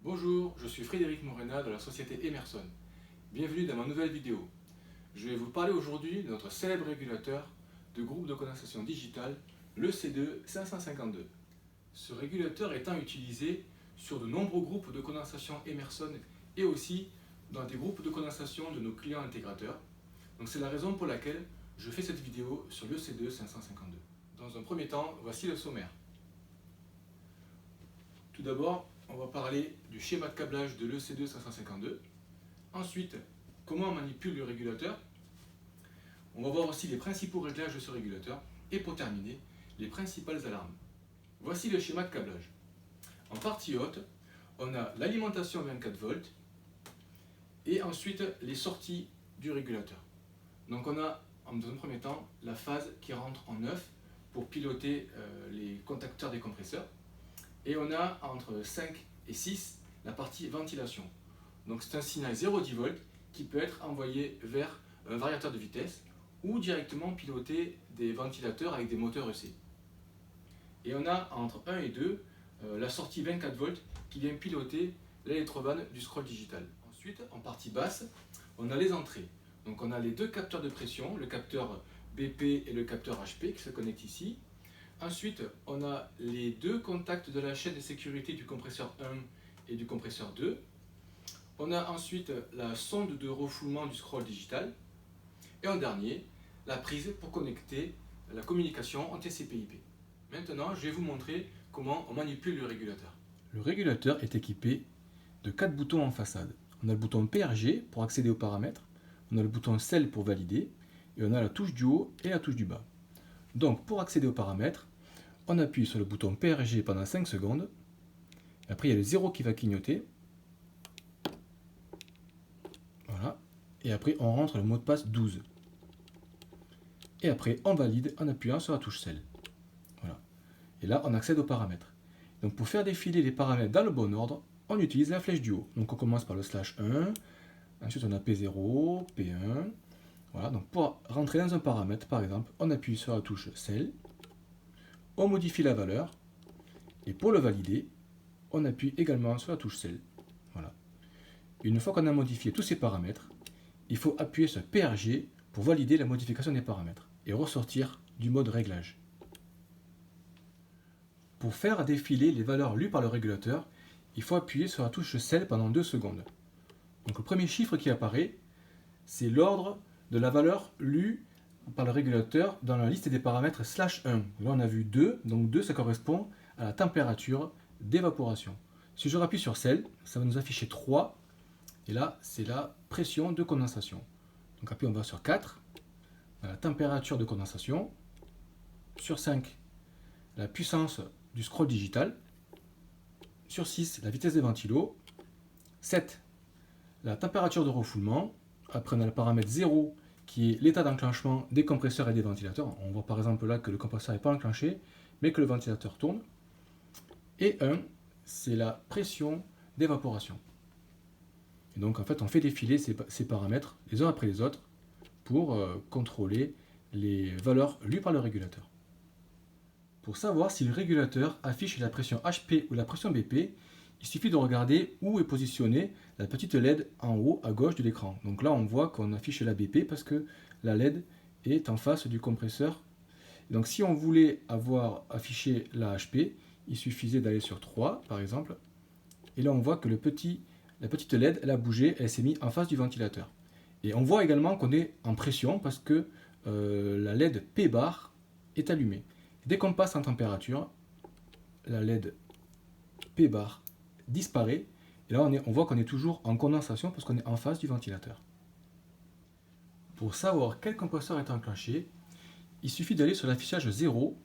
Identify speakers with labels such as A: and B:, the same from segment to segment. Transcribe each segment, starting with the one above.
A: Bonjour, je suis Frédéric Morena de la société Emerson. Bienvenue dans ma nouvelle vidéo. Je vais vous parler aujourd'hui de notre célèbre régulateur de groupe de condensation digitale, le C2-552. Ce régulateur étant utilisé sur de nombreux groupes de condensation Emerson et aussi dans des groupes de condensation de nos clients intégrateurs. Donc c'est la raison pour laquelle je fais cette vidéo sur le C2-552. Dans un premier temps, voici le sommaire. Tout d'abord, on va parler du schéma de câblage de l'EC2-552. Ensuite, comment on manipule le régulateur. On va voir aussi les principaux réglages de ce régulateur. Et pour terminer, les principales alarmes. Voici le schéma de câblage. En partie haute, on a l'alimentation 24 volts et ensuite les sorties du régulateur. Donc on a, dans un premier temps, la phase qui rentre en neuf pour piloter les contacteurs des compresseurs. Et on a entre 5 et 6 la partie ventilation. Donc c'est un signal 0,10 volts qui peut être envoyé vers un variateur de vitesse ou directement piloter des ventilateurs avec des moteurs EC. Et on a entre 1 et 2 la sortie 24 volts qui vient piloter l'électrobahn du scroll digital. Ensuite, en partie basse, on a les entrées. Donc on a les deux capteurs de pression, le capteur BP et le capteur HP qui se connectent ici. Ensuite, on a les deux contacts de la chaîne de sécurité du compresseur 1 et du compresseur 2. On a ensuite la sonde de refoulement du scroll digital. Et en dernier, la prise pour connecter la communication en TCP/IP. Maintenant, je vais vous montrer comment on manipule le régulateur.
B: Le régulateur est équipé de 4 boutons en façade. On a le bouton PRG pour accéder aux paramètres, on a le bouton Cell pour valider, et on a la touche du haut et la touche du bas. Donc pour accéder aux paramètres, on appuie sur le bouton PRG pendant 5 secondes. Après, il y a le 0 qui va clignoter. Voilà. Et après, on rentre le mot de passe 12. Et après, on valide en appuyant sur la touche Cell. Voilà. Et là, on accède aux paramètres. Donc pour faire défiler les paramètres dans le bon ordre, on utilise la flèche du haut. Donc on commence par le /1. Ensuite, on a P0, P1. Voilà. Donc pour rentrer dans un paramètre, par exemple, on appuie sur la touche Cell. On modifie la valeur, et pour le valider, on appuie également sur la touche Cell. Voilà. Une fois qu'on a modifié tous ces paramètres, il faut appuyer sur PRG pour valider la modification des paramètres et ressortir du mode réglage. Pour faire défiler les valeurs lues par le régulateur, il faut appuyer sur la touche Cell pendant 2 secondes. Donc le premier chiffre qui apparaît, c'est l'ordre de la valeur lue par le régulateur dans la liste des paramètres /1. Là on a vu 2, donc 2 ça correspond à la température d'évaporation. Si je rappuie sur Cell, ça va nous afficher 3, et là c'est la pression de condensation. Donc après on va sur 4, la température de condensation, sur 5, la puissance du scroll digital, sur 6, la vitesse des ventilos, 7, la température de refoulement, après on a le paramètre 0, qui est l'état d'enclenchement des compresseurs et des ventilateurs. On voit par exemple là que le compresseur n'est pas enclenché, mais que le ventilateur tourne. Et 1, c'est la pression d'évaporation. Et donc en fait, on fait défiler ces paramètres les uns après les autres pour contrôler les valeurs lues par le régulateur. Pour savoir si le régulateur affiche la pression HP ou la pression BP, il suffit de regarder où est positionnée la petite LED en haut à gauche de l'écran. Donc là, on voit qu'on affiche la BP parce que la LED est en face du compresseur. Donc si on voulait avoir affiché la HP, il suffisait d'aller sur 3 par exemple. Et là, on voit que la petite LED, elle a bougé, elle s'est mise en face du ventilateur. Et on voit également qu'on est en pression parce que la LED P bar est allumée. Dès qu'on passe en température, la LED P bar disparaît, et là on voit qu'on est toujours en condensation parce qu'on est en face du ventilateur. Pour savoir quel compresseur est enclenché, il suffit d'aller sur l'affichage 0.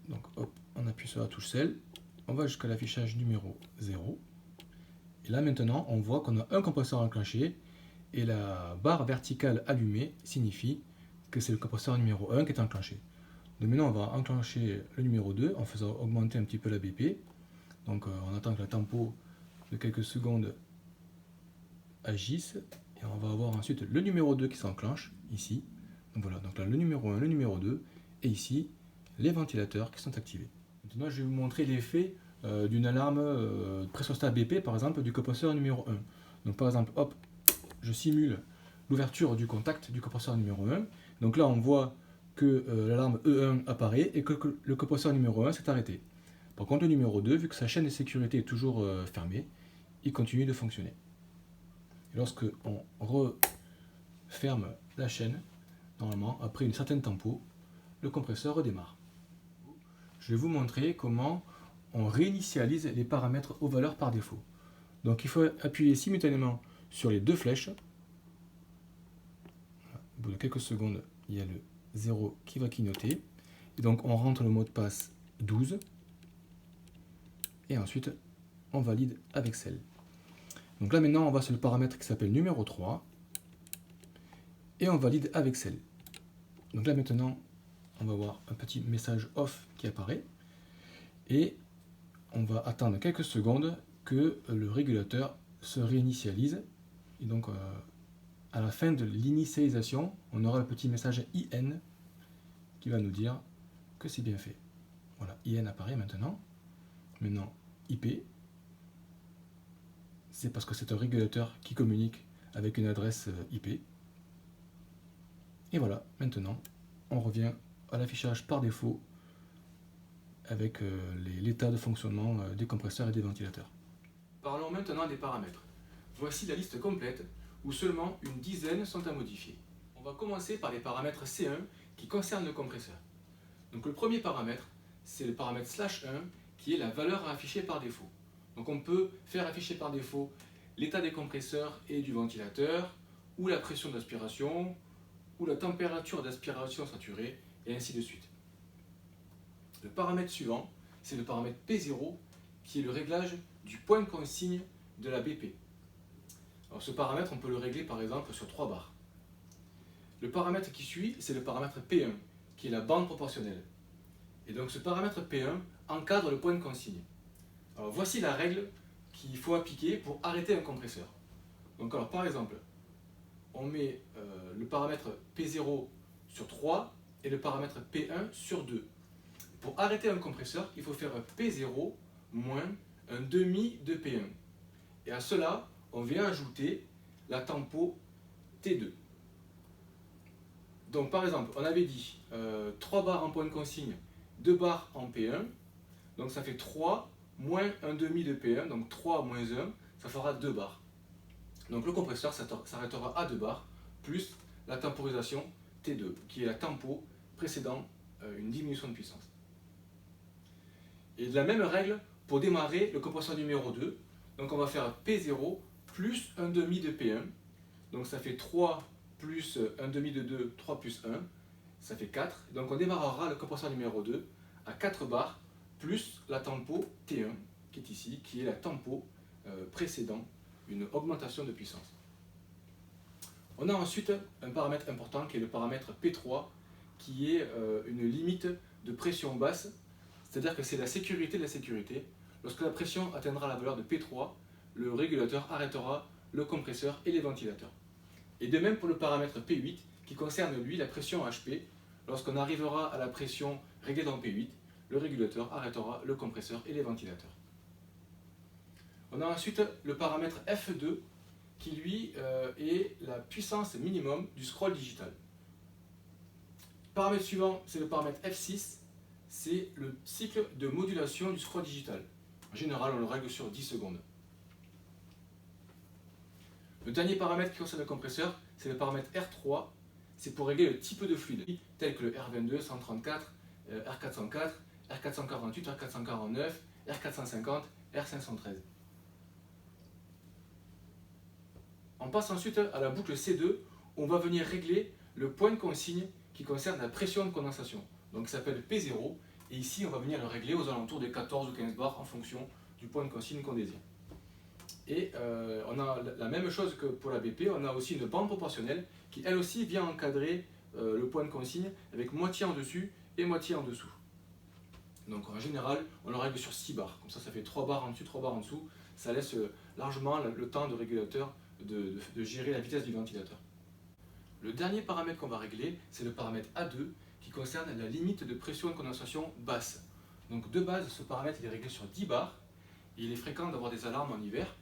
B: Donc hop, on appuie sur la touche Cell, on va jusqu'à l'affichage numéro 0. Et là maintenant on voit qu'on a un compresseur enclenché, et la barre verticale allumée signifie que c'est le compresseur numéro 1 qui est enclenché. Donc maintenant on va enclencher le numéro 2 en faisant augmenter un petit peu la BP. Donc on attend que la tempo de quelques secondes agisse, et on va avoir ensuite le numéro 2 qui s'enclenche ici. Donc voilà, donc là le numéro 1, le numéro 2, et ici les ventilateurs qui sont activés. Maintenant je vais vous montrer l'effet d'une alarme pressosta BP, par exemple, du compresseur numéro 1. Donc par exemple, hop, je simule l'ouverture du contact du compresseur numéro 1. Donc là, on voit que l'alarme E1 apparaît et que le compresseur numéro 1 s'est arrêté. Par contre, le numéro 2, vu que sa chaîne de sécurité est toujours fermée, il continue de fonctionner. Et lorsque on referme la chaîne, normalement, après une certaine tempo, le compresseur redémarre. Je vais vous montrer comment on réinitialise les paramètres aux valeurs par défaut. Donc il faut appuyer simultanément sur les deux flèches. Au bout de quelques secondes, il y a le 0 qui va clignoter. Et donc on rentre le mot de passe 12. Et ensuite, on valide avec celle. Donc là maintenant, on va sur le paramètre qui s'appelle numéro 3. Et on valide avec celle. Donc là maintenant, on va voir un petit message off qui apparaît. Et on va attendre quelques secondes que le régulateur se réinitialise. Et donc, à la fin de l'initialisation, on aura le petit message IN qui va nous dire que c'est bien fait. Voilà, IN apparaît maintenant. Maintenant, IP. C'est parce que c'est un régulateur qui communique avec une adresse IP. Et voilà, maintenant, on revient à l'affichage par défaut avec l'état de fonctionnement des compresseurs et des ventilateurs. Parlons maintenant des paramètres. Voici la liste complète où seulement une dizaine sont à modifier. On va commencer par les paramètres C1 qui concernent le compresseur. Donc le premier paramètre, c'est le paramètre /1 qui est la valeur à afficher par défaut. Donc on peut faire afficher par défaut l'état des compresseurs et du ventilateur, ou la pression d'aspiration, ou la température d'aspiration saturée, et ainsi de suite. Le paramètre suivant, c'est le paramètre P0 qui est le réglage du point de consigne de la BP. Alors ce paramètre, on peut le régler par exemple sur 3 barres. Le paramètre qui suit, c'est le paramètre P1 qui est la bande proportionnelle. Et donc ce paramètre P1 encadre le point de consigne. Alors voici la règle qu'il faut appliquer pour arrêter un compresseur. Donc alors par exemple, on met le paramètre P0 sur 3 et le paramètre P1 sur 2. Pour arrêter un compresseur, il faut faire P0 moins un demi de P1. Et à cela, on vient ajouter la tempo T2. Donc par exemple, on avait dit 3 barres en point de consigne, 2 barres en P1. Donc ça fait 3 moins un demi de P1, donc 3 moins 1, ça fera 2 barres. Donc le compresseur s'arrêtera à 2 barres, plus la temporisation T2, qui est la tempo précédant une diminution de puissance. Et de la même règle pour démarrer le compresseur numéro 2. Donc on va faire P0 plus un demi de P1. Donc ça fait 3 plus un demi de 2, 3 plus 1. Ça fait 4. Donc on démarrera le compresseur numéro 2 à 4 barres plus la tempo T1 qui est ici, qui est la tempo précédant une augmentation de puissance. On a ensuite un paramètre important qui est le paramètre P3 qui est une limite de pression basse. C'est-à-dire que c'est la sécurité de la sécurité. Lorsque la pression atteindra la valeur de P3, le régulateur arrêtera le compresseur et les ventilateurs. Et de même pour le paramètre P8, qui concerne lui la pression HP. Lorsqu'on arrivera à la pression réglée dans P8, le régulateur arrêtera le compresseur et les ventilateurs. On a ensuite le paramètre F2, qui lui est la puissance minimum du scroll digital. Le paramètre suivant, c'est le paramètre F6. C'est le cycle de modulation du scroll digital. En général, on le règle sur 10 secondes. Le dernier paramètre qui concerne le compresseur, c'est le paramètre R3. C'est pour régler le type de fluide, tel que le R22, 134, R404, R448, R449, R450, R513. On passe ensuite à la boucle C2, où on va venir régler le point de consigne qui concerne la pression de condensation. Donc ça s'appelle P0, et ici on va venir le régler aux alentours des 14 ou 15 bars en fonction du point de consigne qu'on désire. Et on a la même chose que pour la BP, on a aussi une bande proportionnelle qui elle aussi vient encadrer le point de consigne avec moitié en dessus et moitié en dessous. Donc en général, on le règle sur 6 bars, comme ça fait 3 bars en dessus, 3 bars en dessous, ça laisse largement le temps de régulateur de gérer la vitesse du ventilateur. Le dernier paramètre qu'on va régler, c'est le paramètre A2 qui concerne la limite de pression de condensation basse.
A: Donc de base, ce paramètre il est réglé sur 10 bars. Et il est fréquent d'avoir des alarmes en hiver.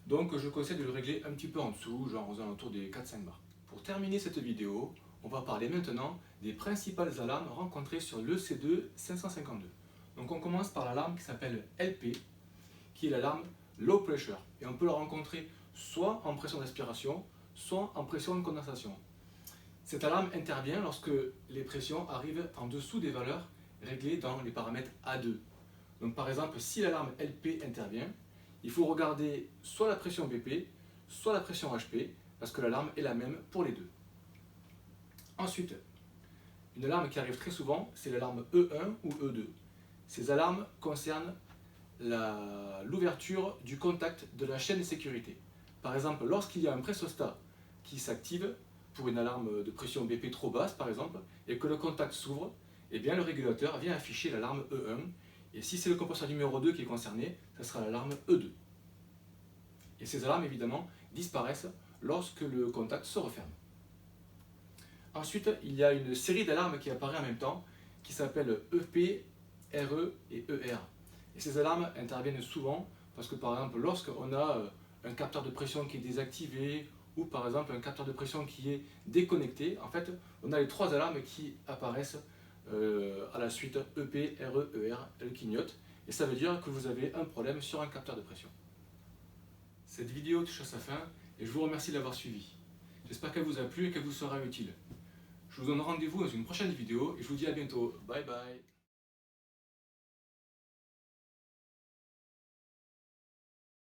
A: Donc je conseille de le régler un petit peu en dessous, genre aux alentours des 4-5 bars. Pour terminer cette vidéo, on va parler maintenant des principales alarmes rencontrées sur l'EC2 552. Donc on commence par l'alarme qui s'appelle LP, qui est l'alarme Low Pressure. Et on peut la rencontrer soit en pression d'aspiration, soit en pression de condensation. Cette alarme intervient lorsque les pressions arrivent en dessous des valeurs réglées dans les paramètres A2. Donc par exemple, si l'alarme LP intervient, il faut regarder soit la pression BP, soit la pression HP, parce que l'alarme est la même pour les deux. Ensuite, une alarme qui arrive très souvent, c'est l'alarme E1 ou E2. Ces alarmes concernent l'ouverture du contact de la chaîne de sécurité. Par exemple, lorsqu'il y a un pressostat qui s'active pour une alarme de pression BP trop basse, par exemple, et que le contact s'ouvre, eh bien, le régulateur vient afficher l'alarme E1. Et si c'est le compresseur numéro 2 qui est concerné, ce sera l'alarme E2. Et ces alarmes, évidemment, disparaissent lorsque le contact se referme. Ensuite, il y a une série d'alarmes qui apparaît en même temps, qui s'appelle EP, RE et ER. Et ces alarmes interviennent souvent parce que, par exemple, lorsqu'on a un capteur de pression qui est désactivé, ou par exemple un capteur de pression qui est déconnecté, en fait, on a les trois alarmes qui apparaissent à la suite EP, RE, ER, elles clignotent, et ça veut dire que vous avez un problème sur un capteur de pression. Cette vidéo touche à sa fin et je vous remercie de l'avoir suivi. J'espère qu'elle vous a plu et qu'elle vous sera utile. Je vous donne rendez-vous dans une prochaine vidéo et je vous dis à bientôt. Bye bye.